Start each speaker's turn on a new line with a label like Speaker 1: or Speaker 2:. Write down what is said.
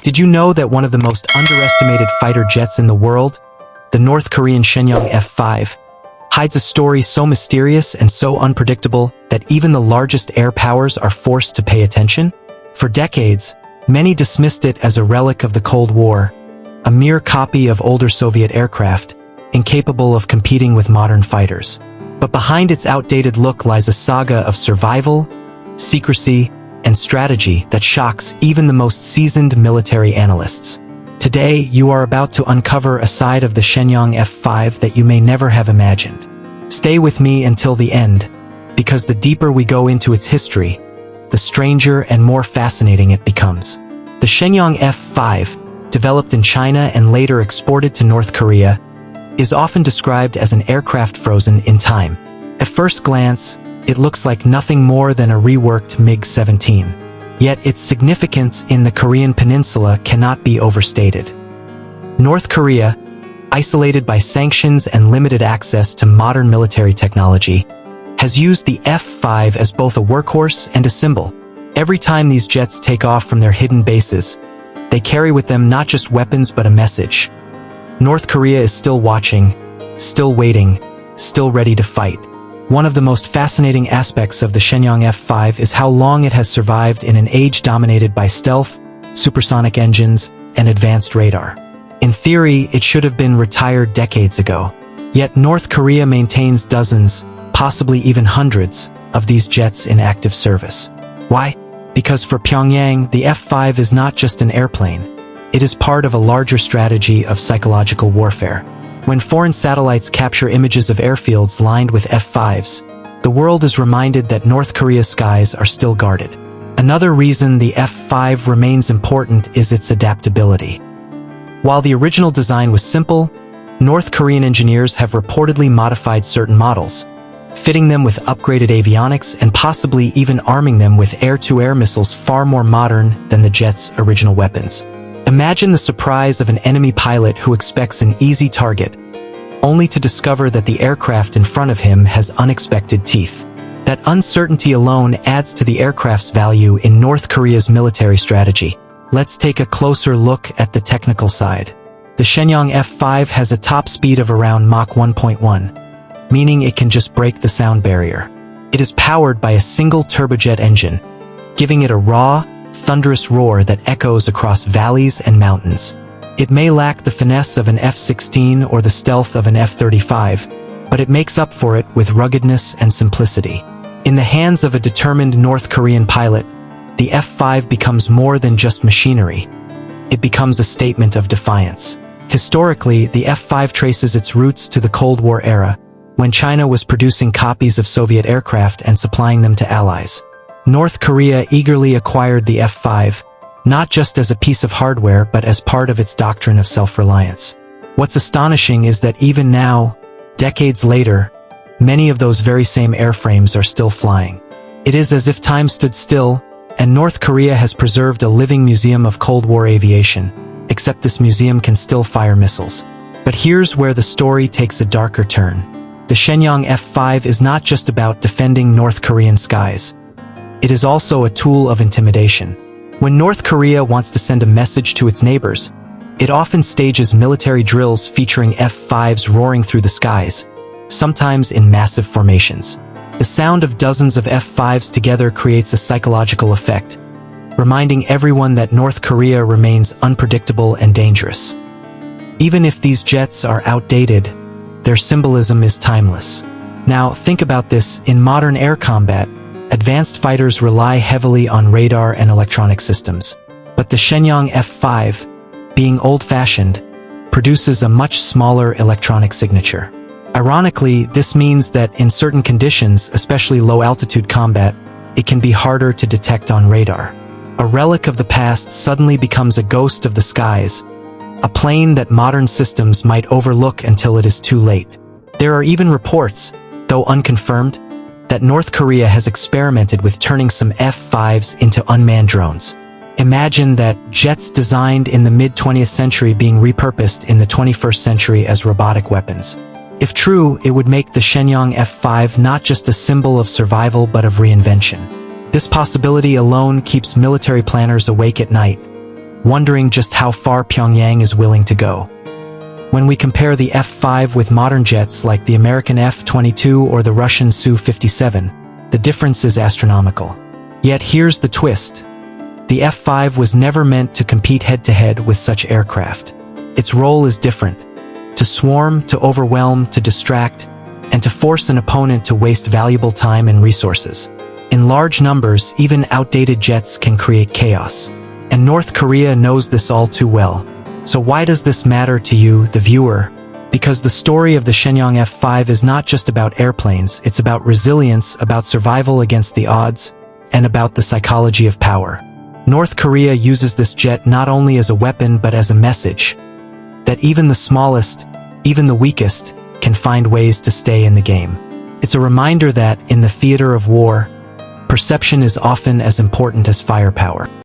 Speaker 1: Did you know that one of the most underestimated fighter jets in the world, the North Korean Shenyang F-5, hides a story so mysterious and so unpredictable that even the largest air powers are forced to pay attention? For decades, many dismissed it as a relic of the Cold War, a mere copy of older Soviet aircraft, incapable of competing with modern fighters. But behind its outdated look lies a saga of survival, secrecy, and strategy that shocks even the most seasoned military analysts. Today, you are about to uncover a side of the Shenyang F-5 that you may never have imagined. Stay with me until the end, because the deeper we go into its history, the stranger and more fascinating it becomes. The Shenyang F-5, developed in China and later exported to North Korea, is often described as an aircraft frozen in time. At first glance, it looks like nothing more than a reworked MiG-17. Yet its significance in the Korean peninsula cannot be overstated. North Korea, isolated by sanctions and limited access to modern military technology, has used the F-5 as both a workhorse and a symbol. Every time these jets take off from their hidden bases, they carry with them not just weapons but a message. North Korea is still watching, still waiting, still ready to fight. One of the most fascinating aspects of the Shenyang F-5 is how long it has survived in an age dominated by stealth, supersonic engines, and advanced radar. In theory, it should have been retired decades ago. Yet North Korea maintains dozens, possibly even hundreds, of these jets in active service. Why? Because for Pyongyang, the F-5 is not just an airplane. It is part of a larger strategy of psychological warfare. When foreign satellites capture images of airfields lined with F-5s, the world is reminded that North Korea's skies are still guarded. Another reason the F-5 remains important is its adaptability. While the original design was simple, North Korean engineers have reportedly modified certain models, fitting them with upgraded avionics and possibly even arming them with air-to-air missiles far more modern than the jet's original weapons. Imagine the surprise of an enemy pilot who expects an easy target, only to discover that the aircraft in front of him has unexpected teeth. That uncertainty alone adds to the aircraft's value in North Korea's military strategy. Let's take a closer look at the technical side. The Shenyang F-5 has a top speed of around Mach 1.1, meaning it can just break the sound barrier. It is powered by a single turbojet engine, giving it a raw, thunderous roar that echoes across valleys and mountains. It may lack the finesse of an F-16 or the stealth of an F-35, but it makes up for it with ruggedness and simplicity. In the hands of a determined North Korean pilot, the F-5 becomes more than just machinery. It becomes a statement of defiance. Historically, the F-5 traces its roots to the Cold War era, when China was producing copies of Soviet aircraft and supplying them to allies. North Korea eagerly acquired the F-5, not just as a piece of hardware but as part of its doctrine of self-reliance. What's astonishing is that even now, decades later, many of those very same airframes are still flying. It is as if time stood still, and North Korea has preserved a living museum of Cold War aviation, except this museum can still fire missiles. But here's where the story takes a darker turn. The Shenyang F-5 is not just about defending North Korean skies. It is also a tool of intimidation. When North Korea wants to send a message to its neighbors, it often stages military drills featuring F-5s roaring through the skies, sometimes in massive formations. The sound of dozens of F-5s together creates a psychological effect, reminding everyone that North Korea remains unpredictable and dangerous. Even if these jets are outdated, their symbolism is timeless. Now, think about this. In modern air combat, advanced fighters rely heavily on radar and electronic systems. But the Shenyang F-5, being old-fashioned, produces a much smaller electronic signature. Ironically, this means that in certain conditions, especially low-altitude combat, it can be harder to detect on radar. A relic of the past suddenly becomes a ghost of the skies, a plane that modern systems might overlook until it is too late. There are even reports, though unconfirmed, that North Korea has experimented with turning some F-5s into unmanned drones. Imagine that jets designed in the mid-20th century being repurposed in the 21st century as robotic weapons. If true, it would make the Shenyang F-5 not just a symbol of survival but of reinvention. This possibility alone keeps military planners awake at night, wondering just how far Pyongyang is willing to go. When we compare the F-5 with modern jets like the American F-22 or the Russian Su-57, the difference is astronomical. Yet here's the twist. The F-5 was never meant to compete head-to-head with such aircraft. Its role is different: to swarm, to overwhelm, to distract, and to force an opponent to waste valuable time and resources. In large numbers, even outdated jets can create chaos. And North Korea knows this all too well. So why does this matter to you, the viewer? Because the story of the Shenyang F-5 is not just about airplanes, it's about resilience, about survival against the odds, and about the psychology of power. North Korea uses this jet not only as a weapon but as a message that even the smallest, even the weakest, can find ways to stay in the game. It's a reminder that, in the theater of war, perception is often as important as firepower.